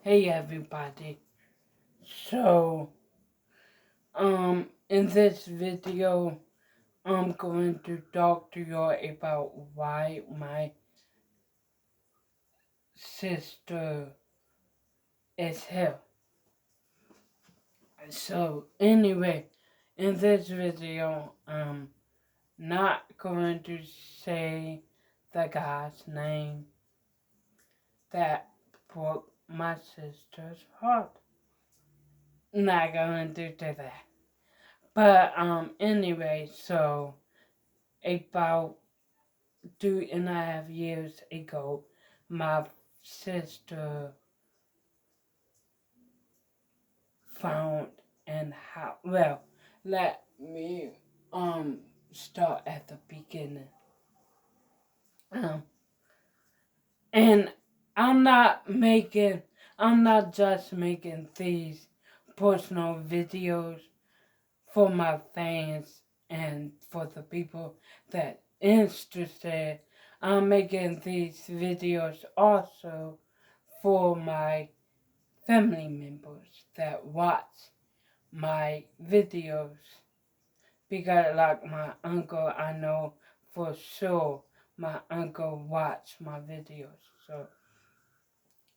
Hey everybody. So, in this video, I'm going to talk to you about why my sister is here. So, anyway, in this video, I'm not going to say the guy's name that broke my sister's heart. Not going to do that. But, anyway, so, about 2.5 years ago, my sister found and how. Well, let me start at the beginning. Um, and I'm not making. I'm not just making these personal videos for my fans and for the people that interested. I'm making these videos also for my family members that watch my videos, because like my uncle, I know for sure my uncle watch my videos. So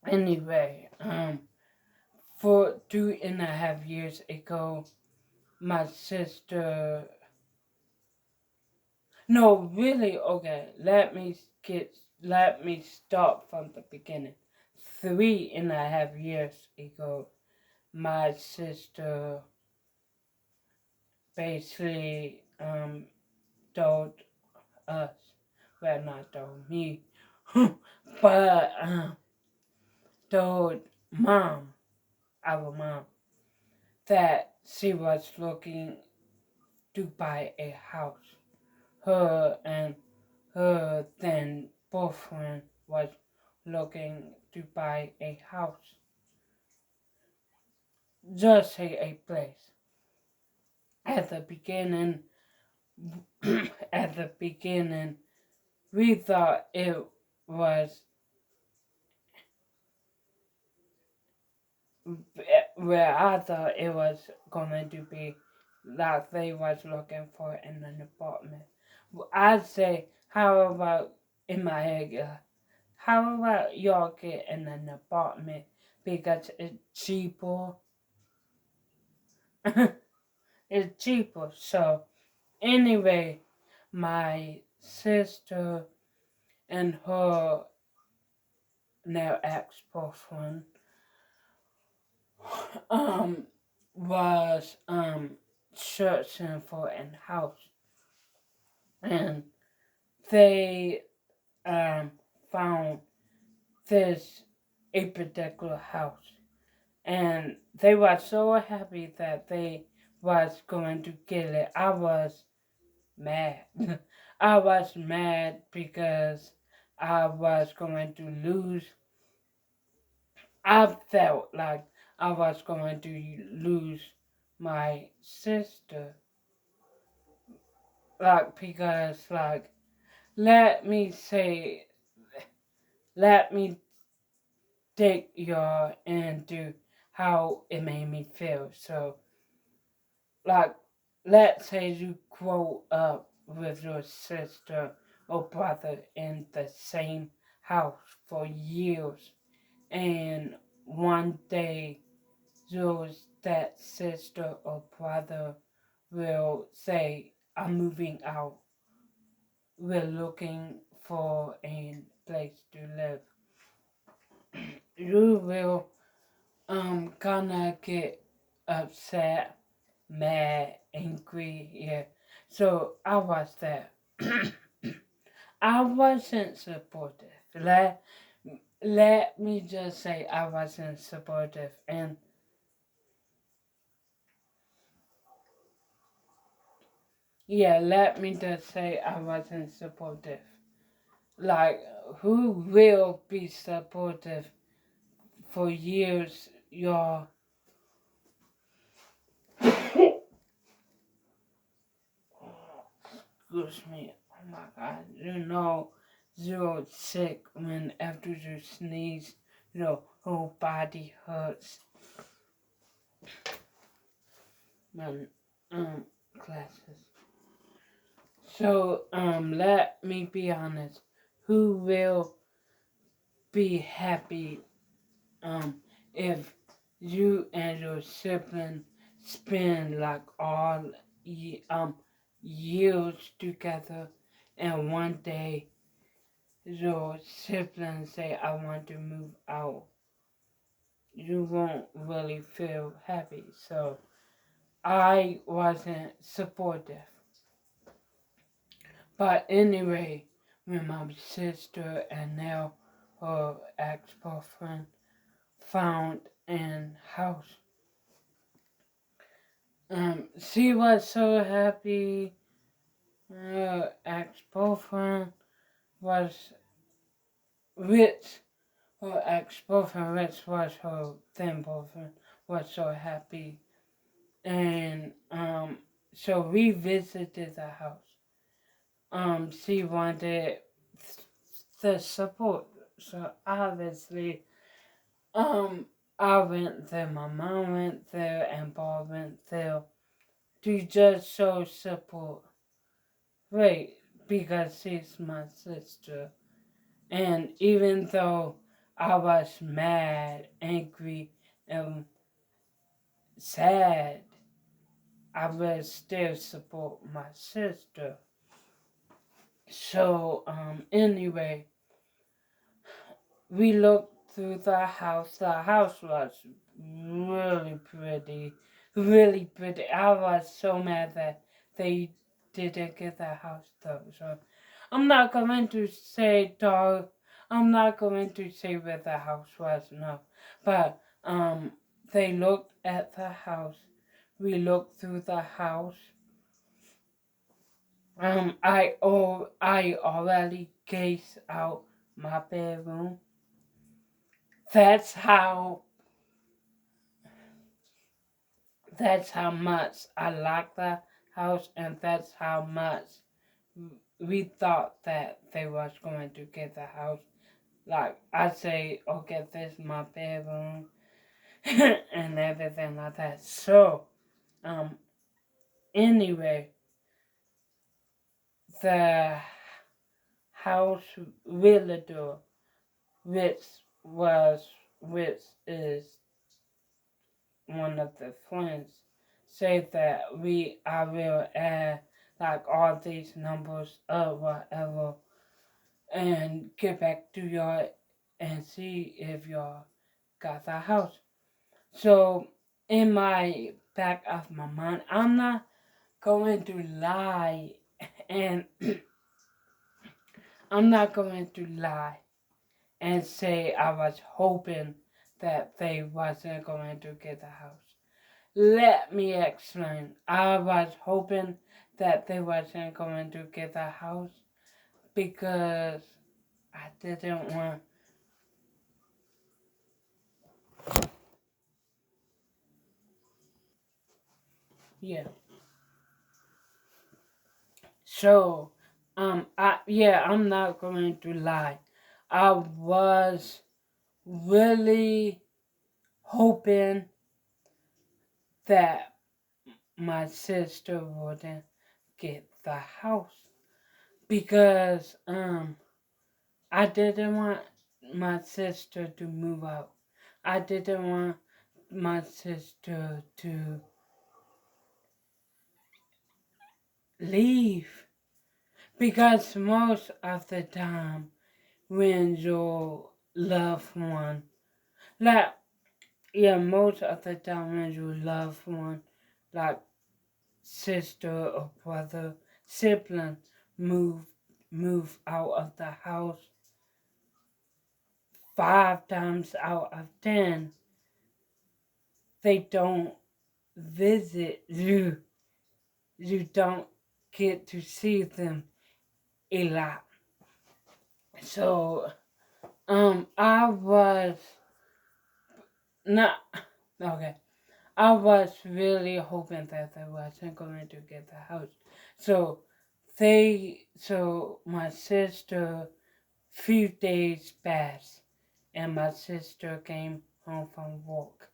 anyway, for 2.5 years ago, my sister. No, really. Okay, let me start from the beginning. 3.5 years ago, my sister basically told us, well, not told me, but told mom, our mom, that she was looking to buy a house. Her and her then boyfriend was looking to buy a house, just a place. At the beginning, at the beginning, we thought it was where I thought it was going to be like they was looking for in an apartment. I'd say, how about in my head, how about y'all get in an apartment because it's cheaper? It's cheaper. So anyway, my sister and her now ex-boyfriend um was searching for a house, and they um found this a particular house, and they were so happy that they was going to get it. I was mad. I was mad because I was going to lose. I felt like I was going to lose my sister, like, because like, let me say, let me take you into how it made me feel. So like, let's say you grow up with your sister or brother in the same house for years, and one day that sister or brother will say, I'm moving out, we're looking for a place to live. You will gonna get upset, mad, angry, yeah. So I was there. I wasn't supportive. Let me just say I wasn't supportive, and yeah, let me just say I wasn't supportive. Like, who will be supportive for years? Your excuse me. Oh my God, you know, you're sick when after you sneeze, whole body hurts. My glasses. So let me be honest. Who will be happy if you and your sibling spend like all years together, and one day your siblings say, I want to move out? You won't really feel happy. So I wasn't supportive. But anyway, when my sister and now her ex-boyfriend found in house, she was so happy. Her ex-boyfriend was rich. Her ex-boyfriend, which was her then boyfriend, was so happy. And so we visited the house. She wanted the support. So obviously, I went there, my mom went there, and Bob went there to just show support. Right, because she's my sister. And even though I was mad, angry, and sad, I will still support my sister. So, anyway, we looked through the house. The house was really pretty, really pretty. I was so mad that they didn't get the house though. So I'm not going to say dog. I'm not going to say where the house was. No, but they looked at the house. We looked through the house. I already gazed out my bedroom. That's how that's how much I like the house, and that's how much we thought that they was going to get the house. Like I say, okay, this is my bedroom and everything like that. So, um, anyway, the house realtor, which which is one of the friends, say that I will add like all these numbers or whatever and get back to y'all and see if y'all got the house. So in my back of my mind, I'm not going to lie and I'm not going to lie and say I was hoping that they wasn't going to get the house. Let me explain. I was hoping that they wasn't going to get the house because I didn't want. Yeah. So, I'm not going to lie. I was really hoping that my sister wouldn't get the house because I didn't want my sister to move out. I didn't want my sister to leave because most of the time when your loved one, like, yeah, most of the time when your loved one, like sister or brother, sibling, move move out of the house, 5 times out of 10 they don't visit you. You don't get to see them a lot. So I was not okay. I was really hoping that they wasn't going to get the house. So my sister, few days passed and my sister came home from work,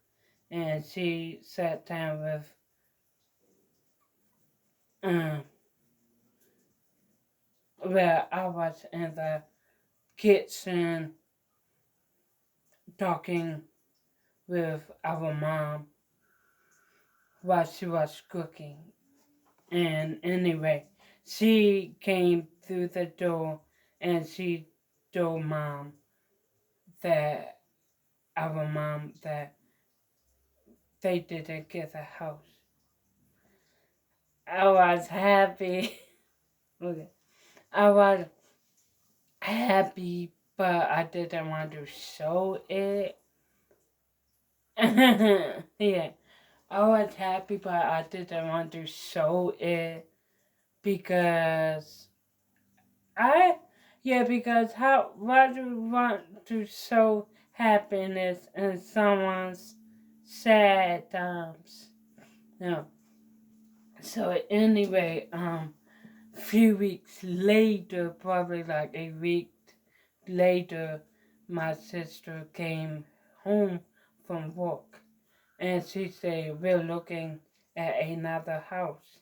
and she sat down with um where I was in the kitchen talking with our mom while she was cooking. And anyway, she came through the door and she told that our mom that they didn't get a house. I was happy. Okay. I was happy, but I didn't want to show it. Yeah, I was happy, but I didn't want to show it because I, yeah, because how, why do you want to show happiness in someone's sad times? No. So anyway, few weeks later, probably like a week later, my sister came home from work and she said, we're looking at another house.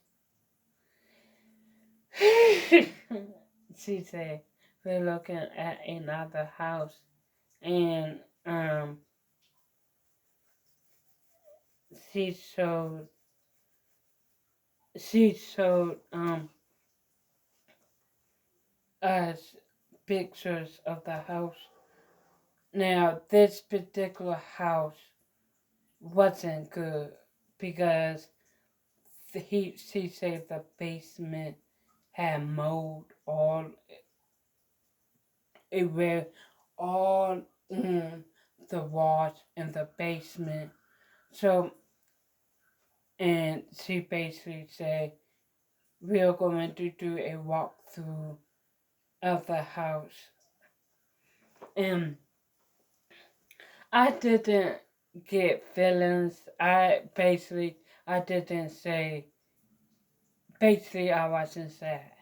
She said, we're looking at another house. And she showed she showed us pictures of the house. Now this particular house wasn't good because she said the basement had mold all in the walls in the basement. So, and she basically said we are going to do a walkthrough of the house. And I didn't get feelings. I didn't say, basically, I wasn't sad.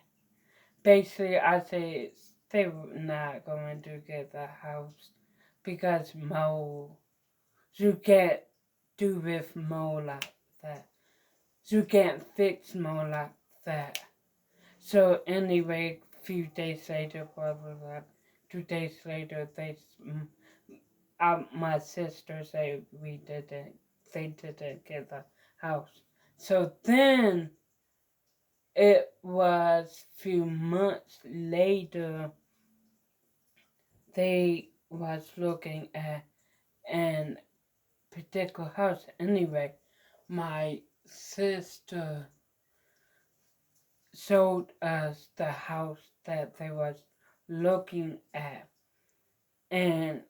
Basically, I said they were not going to get the house because mold. You can't do with mold like that. You can't fix mold like that. So anyway, few days later, probably like 2 days later, my sister said they didn't get the house. So then it was few months later, they was looking at an particular house. Anyway, my sister showed us the house that they was looking at, and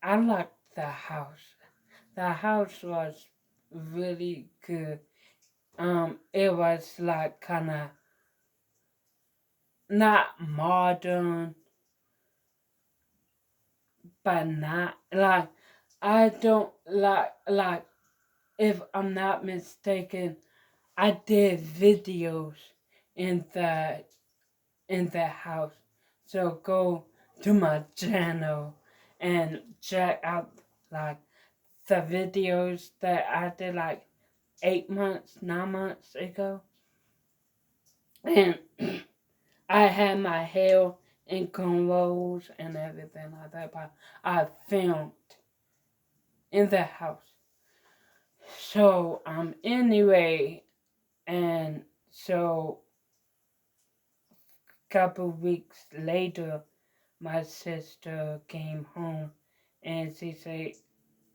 I liked the house. The house was really good. It was like kind of not modern, but not like I don't like if I'm not mistaken, I did videos in the house. So go to my channel and check out like the videos that I did like 8 months, 9 months ago. And I had my hair in cornrows and everything like that, but I filmed in the house. So anyway, and so couple weeks later, my sister came home and she said,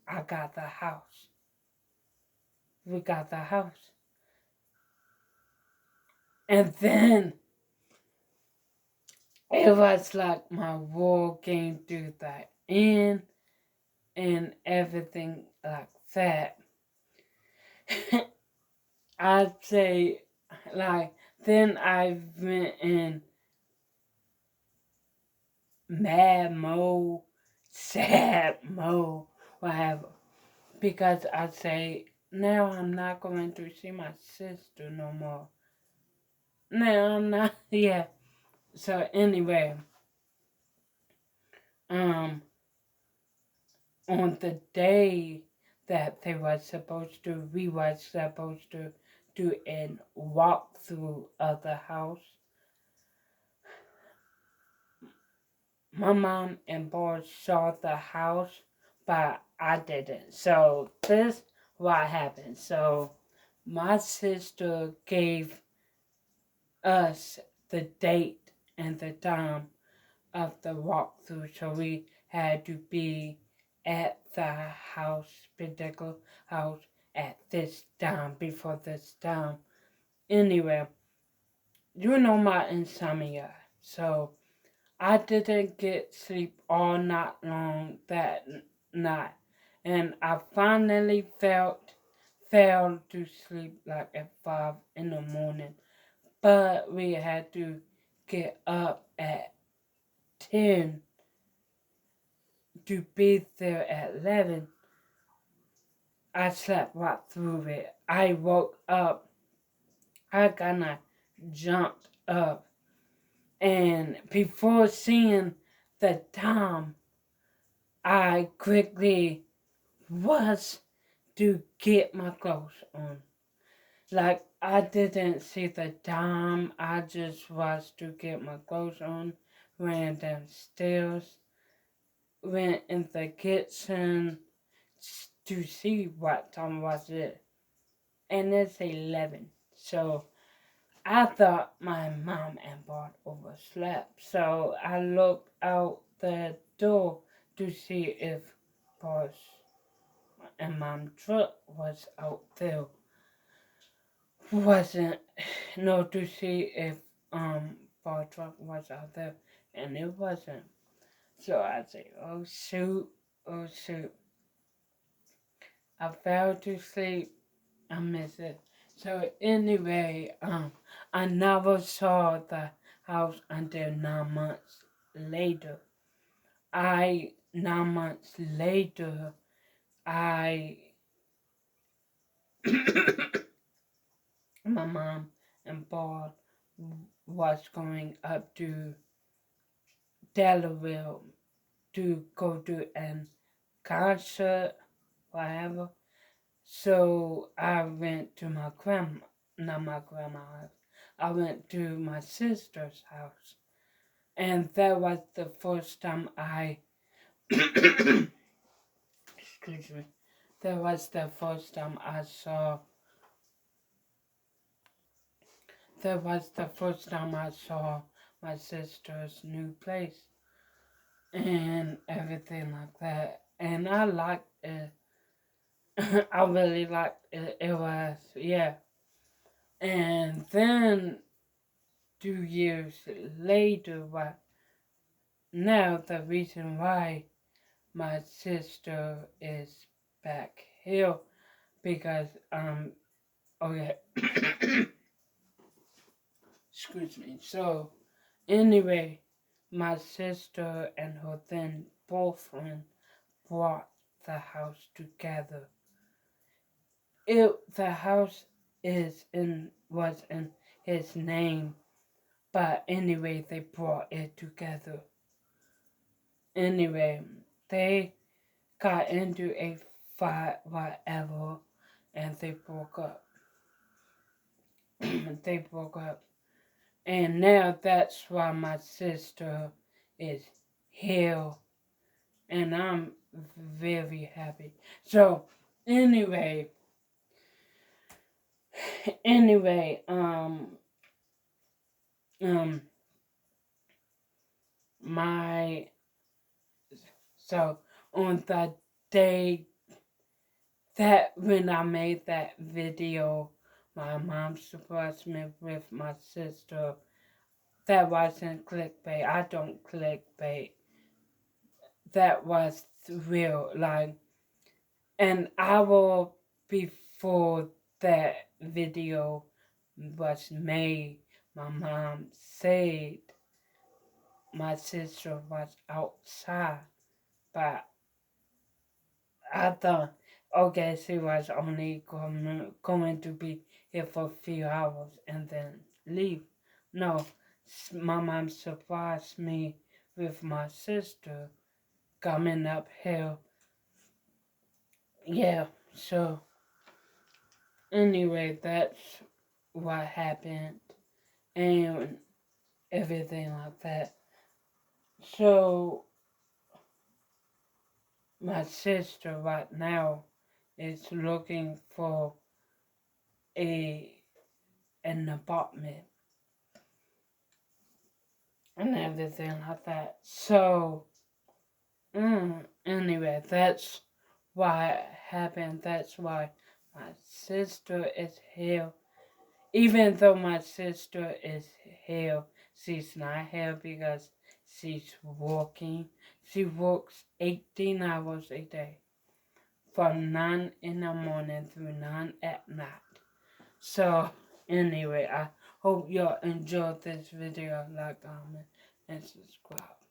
I got the house. We got the house. And then it was like my world came to the end and everything like that. I'd say, like, then I went in mad mode, sad mode, whatever. Because I say, now I'm not going to see my sister no more. No, I'm not, yeah. So anyway, um, on the day that we were supposed to do a walkthrough of the house. My mom and boys saw the house, but I didn't. So this what happened. So my sister gave us the date and the time of the walkthrough, so we had to be at the house, particular house, at this time, before this time. Anyway, you know my insomnia, so I didn't get sleep all night long that night, and I finally fell to sleep like at 5 in the morning, but we had to get up at 10 to be there at 11. I slept right through it. I woke up, I kinda jumped up, and before seeing the time, I quickly was to get my clothes on. Like, I didn't see the time, I just was to get my clothes on, ran downstairs, went in the kitchen to see what time was it. And it's 11. So I thought my mom and Bart overslept. So I looked out the door to see if Bart's and mom's truck was out there. Wasn't no to see if Bart's truck was out there, and it wasn't. So I say, oh shoot, oh shoot. I fell to sleep. I miss it. So anyway, I never saw the house until 9 months later. 9 months later, I, my mom and Bob was going up to Delaware to go to an concert, whatever. So I went to my grandma, not my grandma's house. I went to my sister's house. And that was the first time excuse me, that was the first time I saw my sister's new place and everything like that. And I liked it. I really liked it. It was, yeah. And then 2 years later, what now the reason why my sister is back here because okay excuse me. So anyway, my sister and her then boyfriend bought the house together. The house was in his name, but anyway they brought it together. Anyway, they got into a fight, whatever, and they broke up. They broke up. And now that's why my sister is here. And I'm very happy. So, anyway, anyway, my, so on the day that when I made that video, my mom surprised me with my sister. That wasn't clickbait. I don't clickbait. That was real. Like an hour before that video was made, my mom said my sister was outside, but I thought, okay, she was only going to be here for a few hours and then leave. No, my mom surprised me with my sister coming up here yeah, so anyway, that's what happened and everything like that. So my sister right now is looking for a an apartment and everything like that. So anyway, that's why it happened. That's why my sister is here. Even though my sister is here, she's not here because she's working. She works 18 hours a day from 9 in the morning through 9 at night. So, anyway, I hope y'all enjoyed this video. Like, comment, and subscribe.